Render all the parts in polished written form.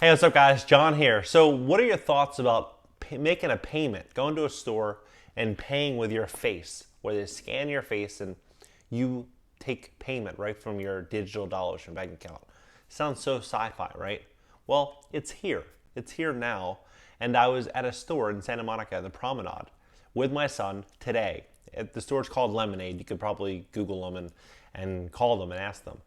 Hey, what's up, guys? John here. So, what are your thoughts about making a payment, going to a store and paying with your face, where they scan your face and you take payment right from your digital dollars from bank account? Sounds so sci-fi, right? Well, it's here. It's here now. And I was at a store in Santa Monica, the Promenade, with my son today. The store's called Lemonade. You could probably Google them and call them and ask them.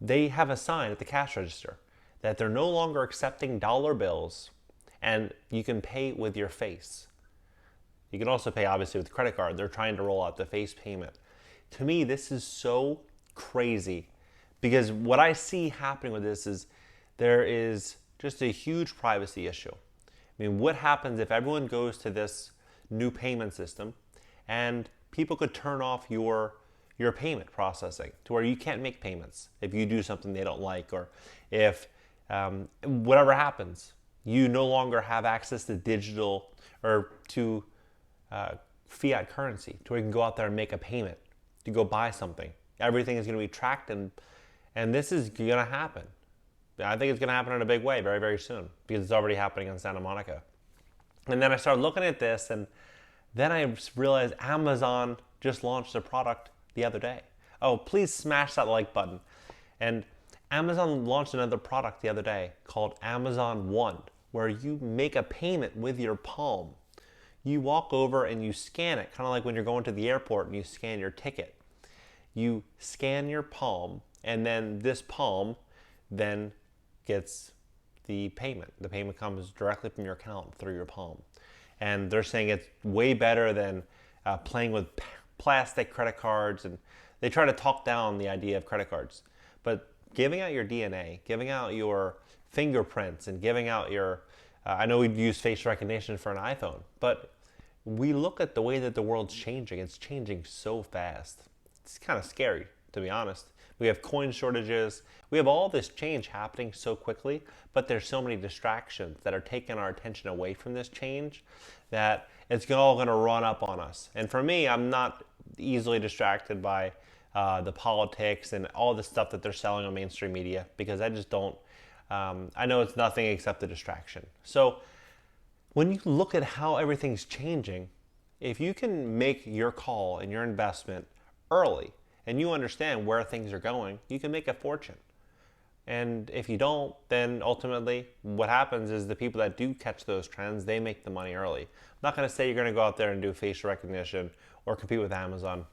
They have a sign at the cash register that they're no longer accepting dollar bills and you can pay with your face. You can also pay obviously with credit card. They're trying to roll out the face payment. To me, this is so crazy because what I see happening with this is there is just a huge privacy issue. I mean, what happens if everyone goes to this new payment system and people could turn off your payment processing to where you can't make payments if you do something they don't like, or if whatever happens, you no longer have access to digital or to fiat currency to where you can go out there and make a payment to go buy something. Everything is going to be tracked, and this is going to happen. I think it's going to happen in a big way very, very soon because it's already happening in Santa Monica. And then I started looking at this, and then I realized Amazon just launched a product the other day. Oh, please smash that like button. And Amazon launched another product the other day called Amazon One, where you make a payment with your palm. You walk over and you scan it, kind of like when you're going to the airport and you scan your ticket. You scan your palm, and then this palm then gets the payment. The payment comes directly from your account through your palm. And they're saying it's way better than playing with plastic credit cards, and they try to talk down the idea of credit cards. But giving out your DNA, giving out your fingerprints, and giving out your, I know we'd use face recognition for an iPhone, but we look at the way that the world's changing. It's changing so fast. It's kind of scary, to be honest. We have coin shortages. We have all this change happening so quickly, but there's so many distractions that are taking our attention away from this change that it's all going to run up on us. And for me, I'm not easily distracted by the politics and all the stuff that they're selling on mainstream media because I just don't, I know it's nothing except a distraction. So when you look at how everything's changing, if you can make your call and your investment early and you understand where things are going, you can make a fortune. And if you don't, then ultimately what happens is the people that do catch those trends, they make the money early. I'm not going to say you're going to go out there and do facial recognition or compete with Amazon.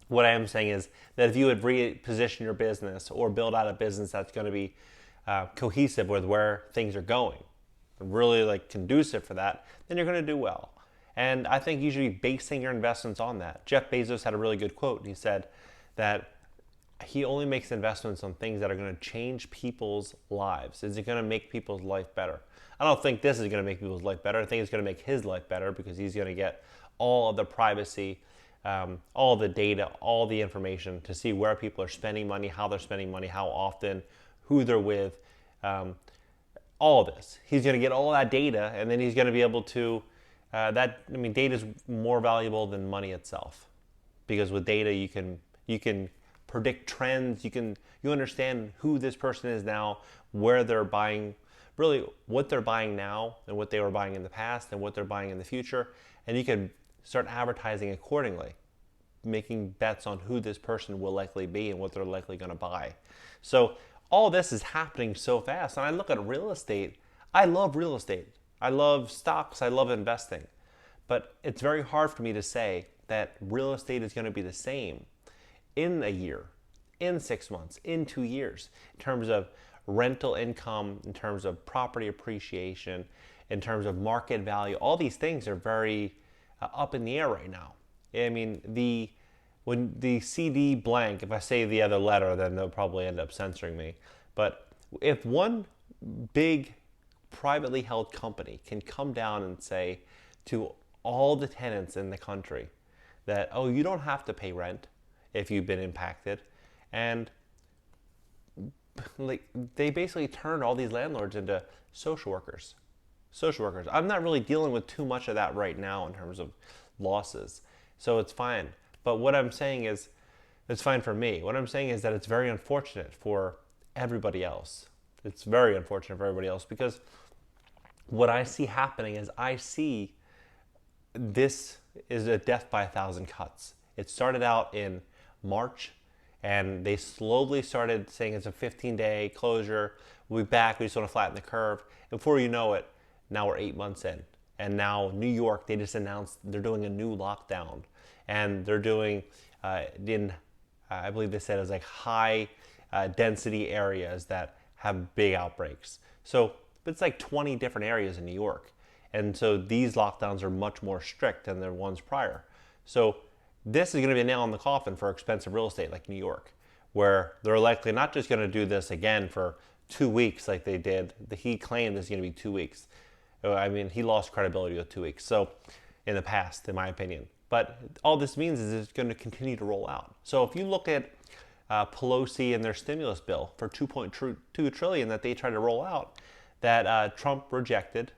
What I am saying is that if you would reposition your business or build out a business that's going to be cohesive with where things are going, really like conducive for that, then you're going to do well. And I think you should be basing your investments on that. Jeff Bezos had a really good quote. He said that he only makes investments on things that are going to change people's lives. Is it going to make people's life better? I don't think this is going to make people's life better. I think it's going to make his life better because he's going to get all of the privacy, all the data, all the information to see where people are spending money, how they're spending money, how often, who they're with, all of this. He's going to get all that data, and then he's going to be able to, data is more valuable than money itself because with data you can predict trends, you understand who this person is now, where they're buying, really what they're buying now and what they were buying in the past and what they're buying in the future, and you can start advertising accordingly, making bets on who this person will likely be and what they're likely going to buy. So all this is happening so fast, and I look at real estate. I love real estate. I love stocks. I love investing. But it's very hard for me to say that real estate is going to be the same in a year, in 6 months, in 2 years, in terms of rental income, in terms of property appreciation, in terms of market value. All these things are very up in the air right now. I mean, when the CD blank, if I say the other letter, then they'll probably end up censoring me. But if one big privately held company can come down and say to all the tenants in the country that, oh, you don't have to pay rent if you've been impacted, and like they basically turned all these landlords into social workers. I'm not really dealing with too much of that right now in terms of losses, so it's fine. But what I'm saying is, it's fine for me. What I'm saying is that it's very unfortunate for everybody else. It's very unfortunate for everybody else because what I see happening is I see this is a death by 1,000 cuts. It started out in March, and they slowly started saying it's a 15-day closure. We'll be back. We just want to flatten the curve. And before you know it, now we're 8 months in. And now New York, they just announced they're doing a new lockdown. And they're doing, I believe they said it was like high density areas that have big outbreaks. So it's like 20 different areas in New York. And so these lockdowns are much more strict than the ones prior. So this is going to be a nail in the coffin for expensive real estate like New York, where they're likely not just going to do this again for 2 weeks like they did. He claimed it's going to be 2 weeks. I mean, he lost credibility with 2 weeks. So in the past, in my opinion. But all this means is it's going to continue to roll out. So if you look at Pelosi and their stimulus bill for $2.2 trillion that they tried to roll out, that Trump rejected,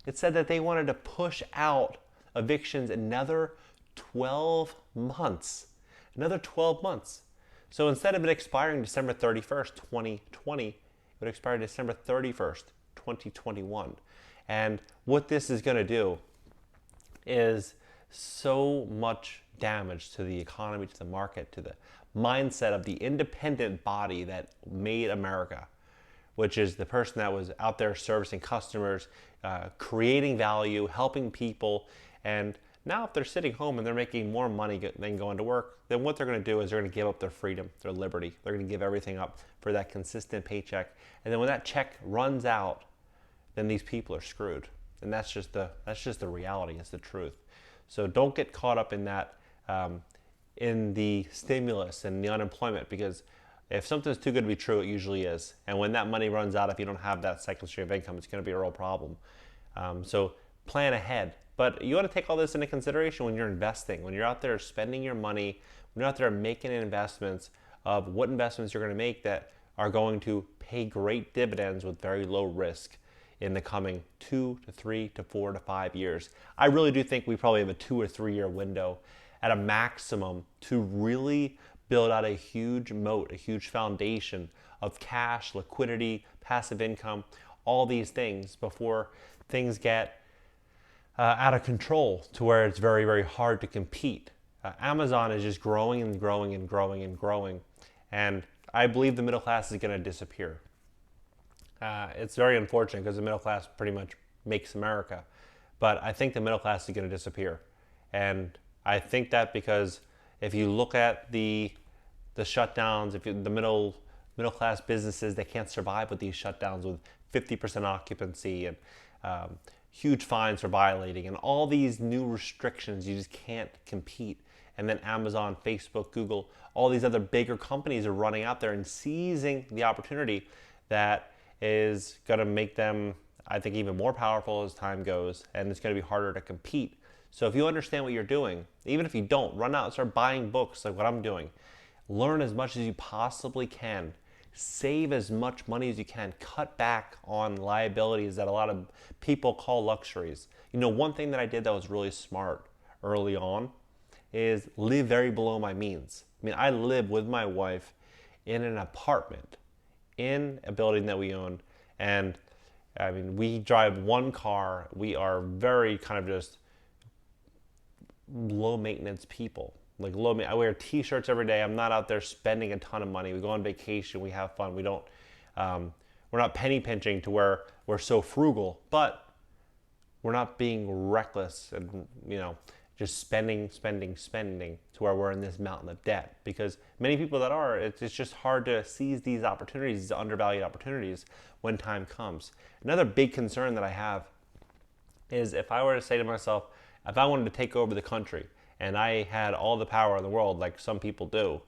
it said that they wanted to push out evictions another 12 months. Another 12 months. So instead of it expiring December 31st, 2020, it would expire December 31st, 2021. And what this is going to do is so much damage to the economy, to the market, to the mindset of the independent body that made America, which is the person that was out there servicing customers, creating value, helping people. And now if they're sitting home and they're making more money than going to work, then what they're going to do is they're going to give up their freedom, their liberty. They're going to give everything up for that consistent paycheck. And then when that check runs out, then these people are screwed. And that's just the reality. It's the truth. So don't get caught up in that, in the stimulus and the unemployment, because if something's too good to be true, it usually is. And when that money runs out, if you don't have that second stream of income, it's going to be a real problem. So plan ahead. But you want to take all this into consideration when you're investing, when you're out there spending your money, when you're out there making investments of what investments you're going to make that are going to pay great dividends with very low risk in the coming 2 to 3 to 4 to 5 years. I really do think we probably have a 2 or 3 year window at a maximum to really build out a huge moat, a huge foundation of cash, liquidity, passive income, all these things before things get out of control to where it's very, very hard to compete. Amazon is just growing and growing and growing and growing. And I believe the middle class is going to disappear. It's very unfortunate because the middle class pretty much makes America. But I think the middle class is going to disappear. And I think that because if you look at the shutdowns, the middle class businesses, they can't survive with these shutdowns with 50% occupancy and huge fines for violating and all these new restrictions. You just can't compete. And then Amazon, Facebook, Google, all these other bigger companies are running out there and seizing the opportunity that is going to make them, I think, even more powerful as time goes, and it's going to be harder to compete. So if you understand what you're doing, even if you don't, run out and start buying books like what I'm doing. Learn as much as you possibly can. Save as much money as you can. Cut back on liabilities that a lot of people call luxuries. You know, one thing that I did that was really smart early on is live very below my means. I mean, I live with my wife in an apartment in a building that we own, and I mean, we drive one car. We are very kind of just low maintenance people. Like I wear t-shirts every day. I'm not out there spending a ton of money. We go on vacation. We have fun. We don't. We're not penny pinching to where we're so frugal, but we're not being reckless and just spending to where we're in this mountain of debt. Because many people that are, it's just hard to seize these opportunities, these undervalued opportunities when time comes. Another big concern that I have is if I were to say to myself, if I wanted to take over the country and I had all the power in the world like some people do,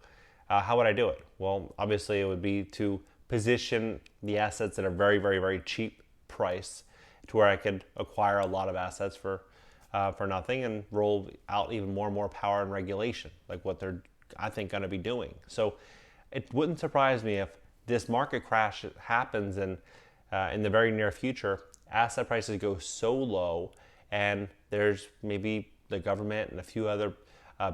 how would I do it? Well, obviously it would be to position the assets at a very, very, very cheap price to where I could acquire a lot of assets for nothing and roll out even more and more power and regulation, like what they're, I think, going to be doing. So it wouldn't surprise me if this market crash happens and in the very near future, asset prices go so low and there's maybe the government and a few other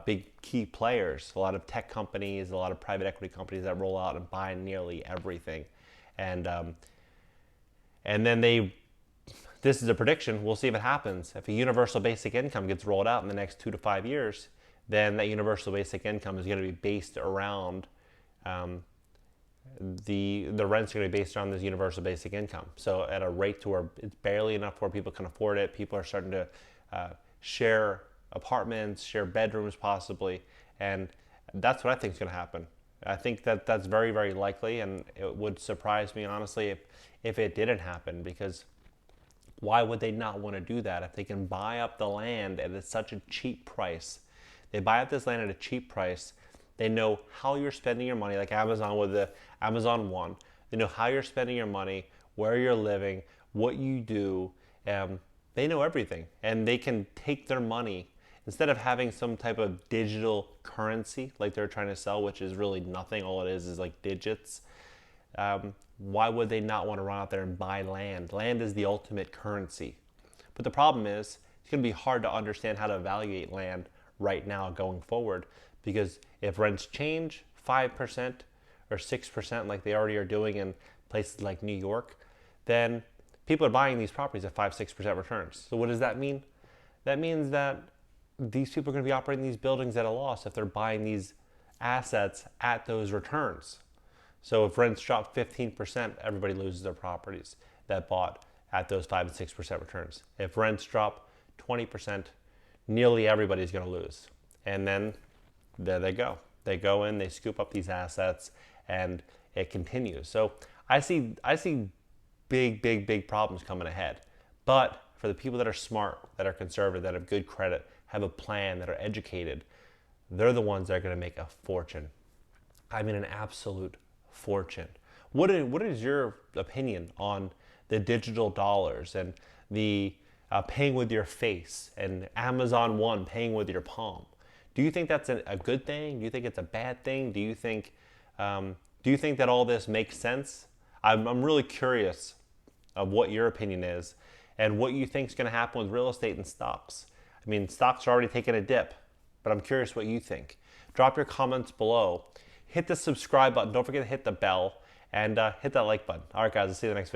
big key players, a lot of tech companies, a lot of private equity companies that roll out and buy nearly everything. and and then this is a prediction. We'll see if it happens. If a universal basic income gets rolled out in the next 2 to 5 years, then that universal basic income is going to be based around the rent's going to be based around this universal basic income. So at a rate to where it's barely enough where people can afford it. People are starting to share apartments, share bedrooms possibly, and that's what I think is going to happen. I think that that's very, very likely, and it would surprise me honestly if it didn't happen, because why would they not want to do that if they can buy up the land at such a cheap price? They buy up this land at a cheap price. They know how you're spending your money, like Amazon with the Amazon One. They know how you're spending your money, where you're living, what you do. They know everything, and they can take their money instead of having some type of digital currency like they're trying to sell, which is really nothing. All it is like digits. Why would they not want to run out there and buy land? Land is the ultimate currency. But the problem is, it's going to be hard to understand how to evaluate land right now going forward, because if rents change 5% or 6% like they already are doing in places like New York, then people are buying these properties at 5-6% returns. So what does that mean? That means that these people are going to be operating these buildings at a loss if they're buying these assets at those returns. So if rents drop 15%, everybody loses their properties that bought at those 5 and 6% returns. If rents drop 20%, nearly everybody's going to lose. And then there they go. They go in, they scoop up these assets, and it continues. So I see big problems coming ahead. But for the people that are smart, that are conservative, that have good credit, have a plan, that are educated, they're the ones that are going to make a fortune. I mean, an absolute fortune. What is your opinion on the digital dollars and the paying with your face and Amazon One paying with your palm? Do you think that's a good thing? Do you think it's a bad thing? Do you think that all this makes sense? I'm really curious of what your opinion is and what you think is going to happen with real estate and stocks. I mean, stocks are already taking a dip, but I'm curious what you think. Drop your comments below. Hit the subscribe button. Don't forget to hit the bell and hit that like button. All right, guys, I'll see you in the next video.